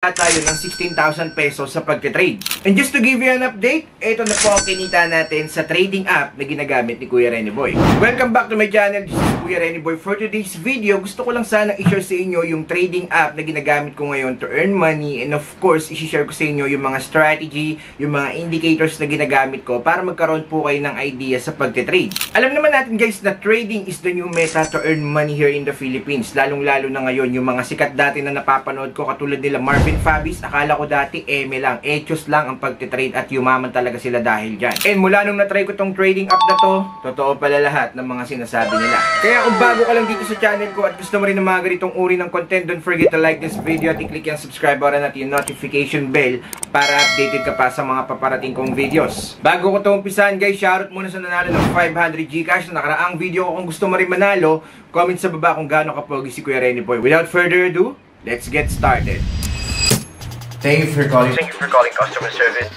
tayo ng 16,000 pesos sa pagtitrade. And just to give you an update, ito na po ang kinita natin sa trading app na ginagamit ni Kuya Renny Boy. Welcome back to my channel. This is Kuya Renny Boy. For today's video, gusto ko lang sana i-share sa inyo yung trading app na ginagamit ko ngayon to earn money, and of course, i-share ko sa inyo yung mga strategy, yung mga indicators na ginagamit ko para magkaroon po kayo ng idea sa pagtitrade. Alam naman natin guys na trading is the new meta to earn money here in the Philippines. Lalong-lalo na ngayon yung mga sikat dati na napapanood ko katulad nila Marvin Fabis, akala ko dati eme lang, etos lang ang pagtitrade at yumaman talaga sila dahil dyan. And mula nung natry ko tong trading app na to, totoo pala lahat ng mga sinasabi nila. Kaya kung bago ka lang dito sa channel ko at gusto mo rin ng mga ganitong uri ng content, don't forget to like this video at i-click yung subscribe button at yung notification bell para updated ka pa sa mga paparating kong videos. Bago ko ito umpisahan guys, shoutout muna sa nanalo ng 500 Gcash na nakaraang video ko. Kung gusto mo rin manalo, comment sa baba kung gaano kapogi si Kuya Renny Boy. Without further ado, let's get started. Thank you for calling customer service.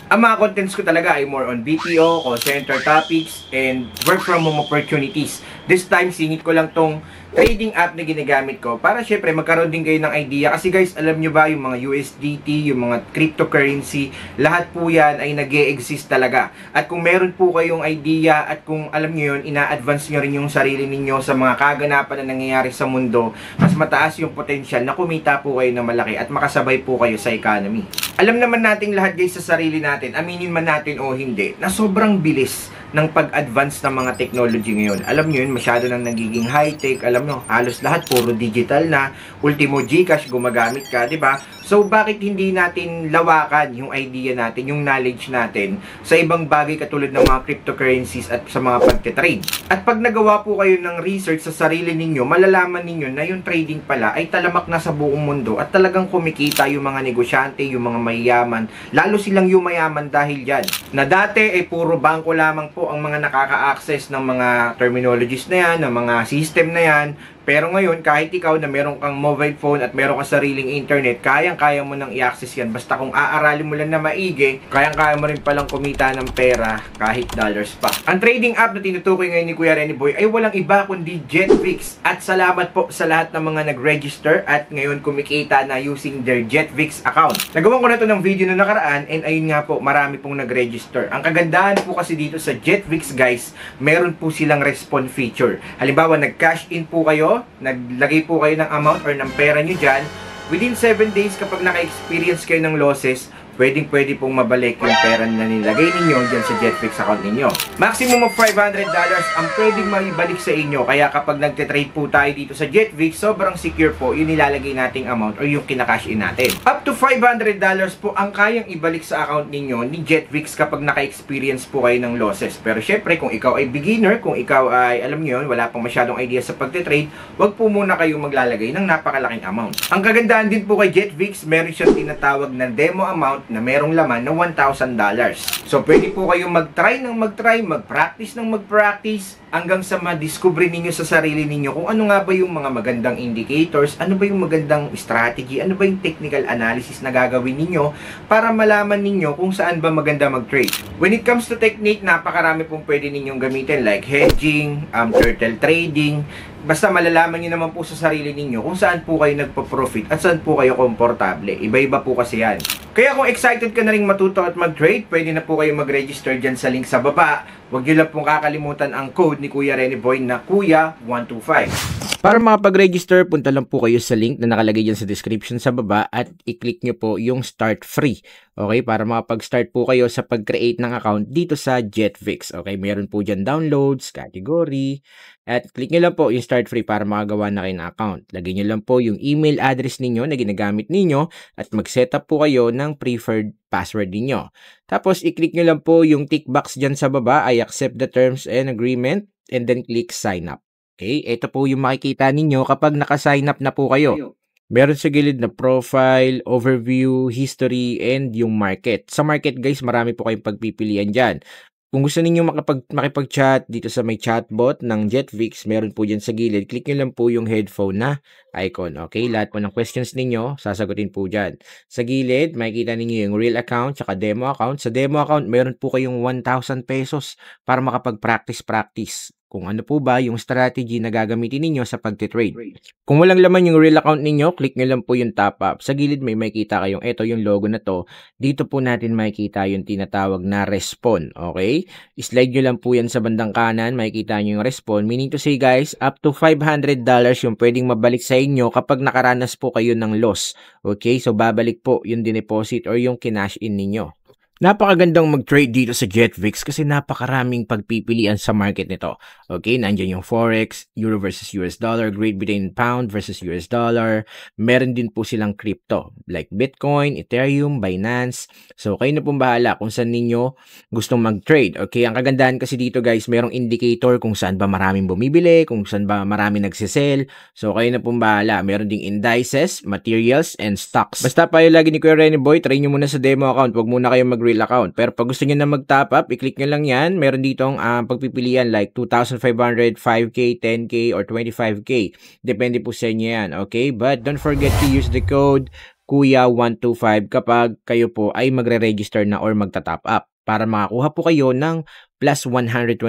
Ang mga contents ko talaga ay more on BPO, call center topics, and work from home opportunities. This time, singit ko lang tong trading app na ginagamit ko para syempre magkaroon din kayo ng idea. Kasi guys, alam nyo ba yung mga USDT, yung mga cryptocurrency, lahat po yan ay nag-e-exist talaga. At kung meron po kayong idea at kung alam nyo yun, ina-advance nyo rin yung sarili ninyo sa mga kaganapan na nangyayari sa mundo, mas mataas yung potential na kumita po kayo na malaki at makasabay po kayo sa economy. Alam naman nating lahat guys sa sarili natin, aminin man natin o hindi, na sobrang bilis ng pag-advance ng mga technology ngayon. Alam nyo yun, masyado nang nagiging high-tech. Alam nyo, halos lahat puro digital na. Ultimo Gcash, gumagamit ka, di ba? So, bakit hindi natin lawakan yung idea natin, yung knowledge natin sa ibang bagay katulad ng mga cryptocurrencies at sa mga pagtitrade? At pag nagawa po kayo ng research sa sarili ninyo, malalaman ninyo na yung trading pala ay talamak na sa buong mundo at talagang kumikita yung mga negosyante, yung mga mayayaman, lalo silang yumayaman dahil dyan. Na dati ay puro bangko lamang po ang mga nakaka-access ng mga terminologies na yan, ng mga system na yan. Pero ngayon, kahit ikaw na meron kang mobile phone at meron kang sariling internet, kayang-kaya mo nang i-access yan. Basta kung aaralin mo lang na maigi, kayang-kaya mo rin palang kumita ng pera kahit dollars pa. Ang trading app na tinutukoy ngayon ni Kuya Renny Boy ay walang iba kundi JetVix. At salamat po sa lahat ng mga nag-register at ngayon kumikita na using their JetVix account. Nagawa ko na to ng video na nakaraan and ayun nga po, marami pong nag-register. Ang kagandahan po kasi dito sa JetVix guys, meron po silang response feature. Halimbawa, nag-cash in po kayo, naglagay po kayo ng amount or ng pera nyo dyan, within 7 days kapag naka-experience kayo ng losses, pwede pong mabalik yung pera na nilagay ninyo dyan sa JetVix account ninyo. Maximum of $500 ang pwedeng maibalik sa inyo. Kaya kapag nagtitrade po tayo dito sa JetVix, sobrang secure po yung nilalagay nating amount or yung kinakash in natin. Up to $500 po ang kayang ibalik sa account ninyo ni JetVix kapag naka-experience po kayo ng losses. Pero syempre, kung ikaw ay beginner, kung ikaw ay, alam nyo yun, wala pang masyadong idea sa pagtitrade, wag po muna kayong maglalagay ng napakalaking amount. Ang kagandahan din po kay JetVix, meron siyang tinatawag na demo amount na merong laman na $1,000. So, pwede po kayong mag-try, mag-practice hanggang sa ma-discover ninyo sa sarili ninyo kung ano nga ba yung mga magandang indicators, ano ba yung magandang strategy, ano ba yung technical analysis na gagawin ninyo para malaman ninyo kung saan ba maganda mag-trade. When it comes to technique, napakarami pong pwede ninyong gamitin like hedging, turtle trading. Basta malalaman nyo naman po sa sarili ninyo kung saan po kayo nagpo-profit at saan po kayo komportable. Iba-iba po kasi yan. Kaya kung excited ka na rin matuto at mag-trade, pwede na po kayo mag-register dyan sa link sa baba. Huwag nyo lang pong kakalimutan ang code ni Kuya Renny Boy na Kuya125. Para makapag-register, punta lang po kayo sa link na nakalagay dyan sa description sa baba at i-click nyo po yung Start Free. Okay, para makapag-start po kayo sa pag-create ng account dito sa JetVix. Okay, meron po dyan downloads, category, at click nyo lang po yung Start Free para makagawa na kayo ng account. Lagay nyo lang po yung email address ninyo na ginagamit ninyo at mag-setup po kayo ng preferred password ninyo. Tapos, i-click nyo lang po yung tick box dyan sa baba, I accept the terms and agreement, and then click sign up. Okay, ito po yung makikita ninyo kapag naka-sign up na po kayo. Meron sa gilid na profile, overview, history, and yung market. Sa market guys, marami po kayong pagpipilian dyan. Kung gusto ninyong makipag-chat dito sa may chatbot ng Jetvix, meron po dyan sa gilid. Click nyo lang po yung headphone na icon. Okay? Lahat po ng questions ninyo, sasagutin po dyan. Sa gilid, makikita ninyo yung real account tsaka demo account. Sa demo account, meron po kayong 1,000 pesos para makapag-practice kung ano po ba yung strategy na gagamitin ninyo sa pagtitrade. Kung walang laman yung real account ninyo, click nyo lang po yung top up. Sa gilid may makikita kayong ito yung logo na to. Dito po natin makikita yung tinatawag na respawn. Okay? Slide nyo lang po yan sa bandang kanan, makikita nyo yung respawn. Meaning to say guys, up to $500 yung pwedeng mabalik sa inyo kapag nakaranas po kayo ng loss. Okay? So babalik po yung dineposit or yung kinash in ninyo. Napakagandang mag-trade dito sa Jetvix kasi napakaraming pagpipilian sa market nito. Okay, nandiyan yung Forex, Euro versus US dollar, Great Britain Pound versus US dollar. Meron din po silang crypto like Bitcoin, Ethereum, Binance. So, kayo na pong bahala kung saan ninyo gustong mag-trade. Okay, ang kagandahan kasi dito guys, merong indicator kung saan ba maraming bumibili, kung saan ba maraming nagsisell. So, kayo na pong bahala. Meron ding indices, materials, and stocks. Basta pa yung lagi ni Kuya Renny Boy, try nyo muna sa demo account. Huwag muna kayong mag-real account. Pero pag gusto nyo na mag-top up, i-click nyo lang yan. Meron ditong pagpipilian like 2,500, 5K, 10K, or 25K. Depende po sa inyo yan. Okay? But don't forget to use the code KUYA125 kapag kayo po ay magre-register na or magta-top up para makakuha po kayo ng plus 125%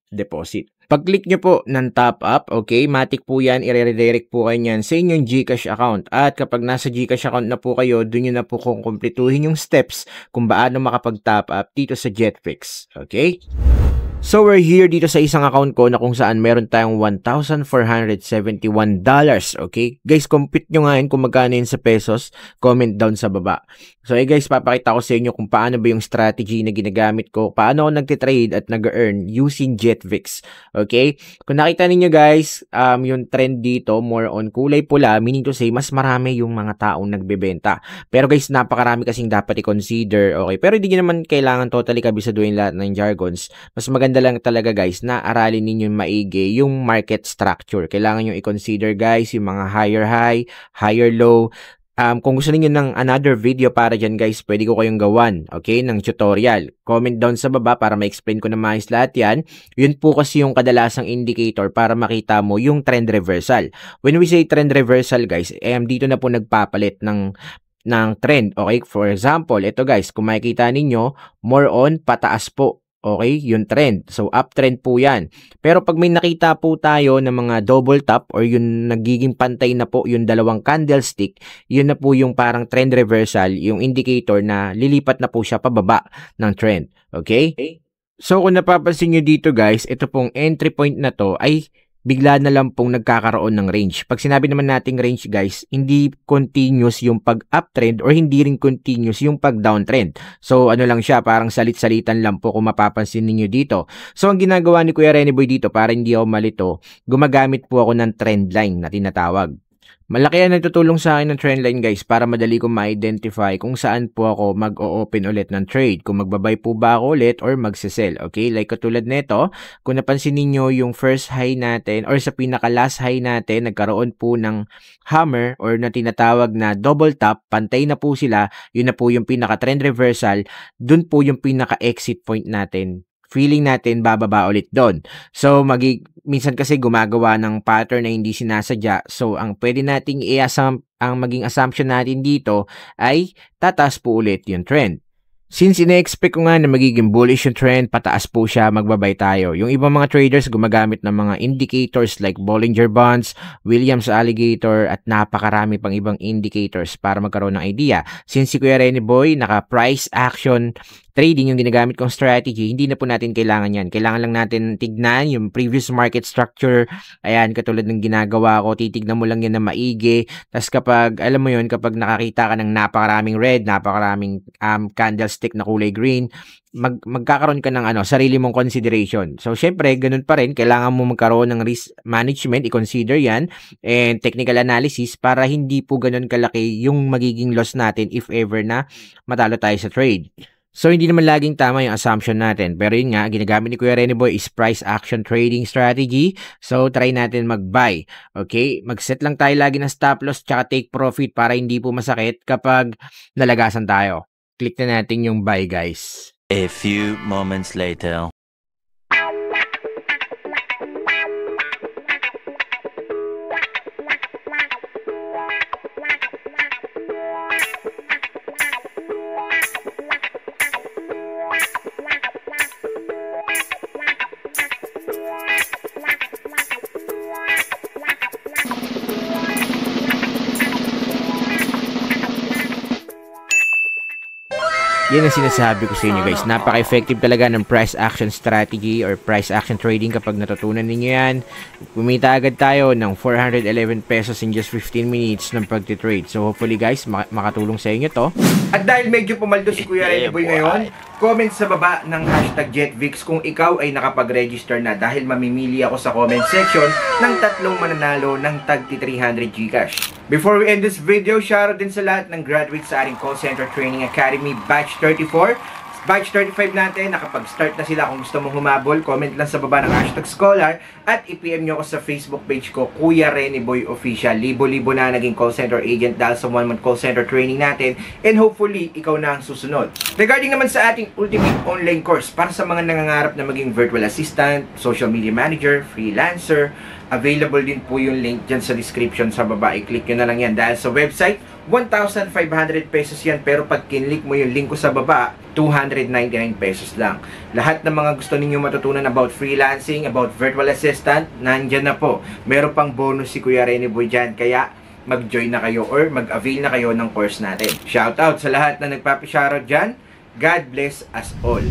deposit. Pag-click nyo po ng top up, okay, matik po yan, i-redirect po kayo yan sa inyong GCash account. At kapag nasa GCash account na po kayo, dun nyo na po kung kumpletuhin yung steps kung paano makapag-top up dito sa Jetvix. Okay? So, we're here dito sa isang account ko na kung saan meron tayong $1,471. Okay? Guys, compute nyo nga yun kung magkano yun sa pesos. Comment down sa baba. So, guys, papakita ko sa inyo kung paano ba yung strategy na ginagamit ko. Paano ako nagtitrade at nag-earn using Jetvix. Okay? Kung nakita ninyo guys, yung trend dito, more on kulay pula, meaning to say, mas marami yung mga taong nagbebenta. Pero guys, napakarami kasing dapat i-consider. Okay? Pero hindi nyo naman kailangan totally kabisaduhin lahat ng jargons. Mas maganda lang talaga guys na aralin ninyo maigi yung market structure. Kailangan nyo i-consider guys yung mga higher high, higher low. Kung gusto niyo ng another video para dyan guys, pwede ko kayong gawan, okay, ng tutorial. Comment down sa baba para ma-explain ko na maayos lahat yan. Yun po kasi yung kadalasang indicator para makita mo yung trend reversal. When we say trend reversal guys, dito na po nagpapalit ng trend. Okay, for example, ito guys, kung makikita ninyo, more on pataas po. Okay, yung trend. So, uptrend po yan. Pero pag may nakita po tayo ng mga double top or yung nagiging pantay na po yung dalawang candlestick, yun na po yung parang trend reversal, yung indicator na lilipat na po siya pababa ng trend. Okay? So, kung napapansin nyo dito guys, ito pong entry point na to ay bigla na lang pong nagkakaroon ng range. Pag sinabi naman nating range guys, hindi continuous yung pag-uptrend or hindi rin continuous yung pag-downtrend. So ano lang siya, parang salit-salitan lang po kung mapapansin niyo dito. So ang ginagawa ni Kuya Renny Boy dito para hindi ako malito, gumagamit po ako ng trend line na tinatawag. Malaki yan nagtutulong sa akin ng trendline guys para madali ko ma-identify kung saan po ako mag-o-open ulit ng trade. Kung magbabay po ba ako ulit or magsisell. Okay, like katulad nito, kung napansin niyo yung first high natin or sa pinaka-last high natin, nagkaroon po ng hammer or na tinatawag na double top, pantay na po sila, yun na po yung pinaka-trend reversal, dun po yung pinaka-exit point natin. Feeling natin bababa ulit doon. So, minsan kasi gumagawa ng pattern na hindi sinasadya. So, ang pwede nating ang maging assumption natin dito ay tataas po ulit yung trend. Since ina-expect ko nga na magiging bullish yung trend, pataas po siya, magbabay tayo. Yung ibang mga traders gumagamit ng mga indicators like Bollinger Bands, Williams Alligator, at napakarami pang ibang indicators para magkaroon ng idea. Since si Kuya Renny Boy, naka-price action trading yung ginagamit kong strategy, hindi na po natin kailangan yan. Kailangan lang natin tignan yung previous market structure. Ayan, katulad ng ginagawa ko, titignan mo lang yan na maigi. Tapos kapag, alam mo yun, kapag nakakita ka ng napakaraming red, napakaraming candlestick na kulay green, magkakaroon ka ng sarili mong consideration. So, syempre, ganun pa rin, kailangan mo magkaroon ng risk management, i-consider yan, and technical analysis para hindi po ganun kalaki yung magiging loss natin if ever na matalo tayo sa trade. So, hindi naman laging tama yung assumption natin. Pero yun nga, ginagamit ni Kuya Renny Boy is price action trading strategy. So, try natin mag-buy. Okay? Mag-set lang tayo lagi ng stop loss tsaka take profit para hindi po masakit kapag nalagasan tayo. Click na natin yung buy, guys. A few moments later. Yan ang sinasabi ko sa inyo guys. Napaka-effective talaga ng price action strategy or price action trading kapag natutunan ninyo yan. Kumita agad tayo ng 411 pesos in just 15 minutes ng pagtitrade. So hopefully guys, makatulong sa inyo to. At dahil medyo pumaldo si Kuya Rene Boy ngayon, comment sa baba ng hashtag JetVix kung ikaw ay nakapag-register na dahil mamimili ako sa comment section ng 3 mananalo ng tagti 300 Gcash. Before we end this video, shoutout din sa lahat ng graduates sa ating Call Center Training Academy Batch 34. Batch 35 natin, nakapag-start na sila. Kung gusto mong humabol, comment lang sa baba ng hashtag scholar at i-PM nyo ako sa Facebook page ko, Kuya Rene Boy Official. Libo-libo na naging call center agent dahil sa 1-month call center training natin, and hopefully, ikaw na ang susunod. Regarding naman sa ating ultimate online course, para sa mga nangangarap na maging virtual assistant, social media manager, freelancer, available din po yung link dyan sa description sa baba. I-click nyo na lang yan dahil sa website, 1,500 pesos yan, pero pag kinlik mo yung link ko sa baba, 299 pesos lang. Lahat ng mga gusto ninyo matutunan about freelancing, about virtual assistant, nandyan na po. Meron pang bonus si Kuya Rene Boy dyan, kaya mag-join na kayo or mag-avail na kayo ng course natin. Shoutout sa lahat na nagpapashoutout dyan. God bless us all.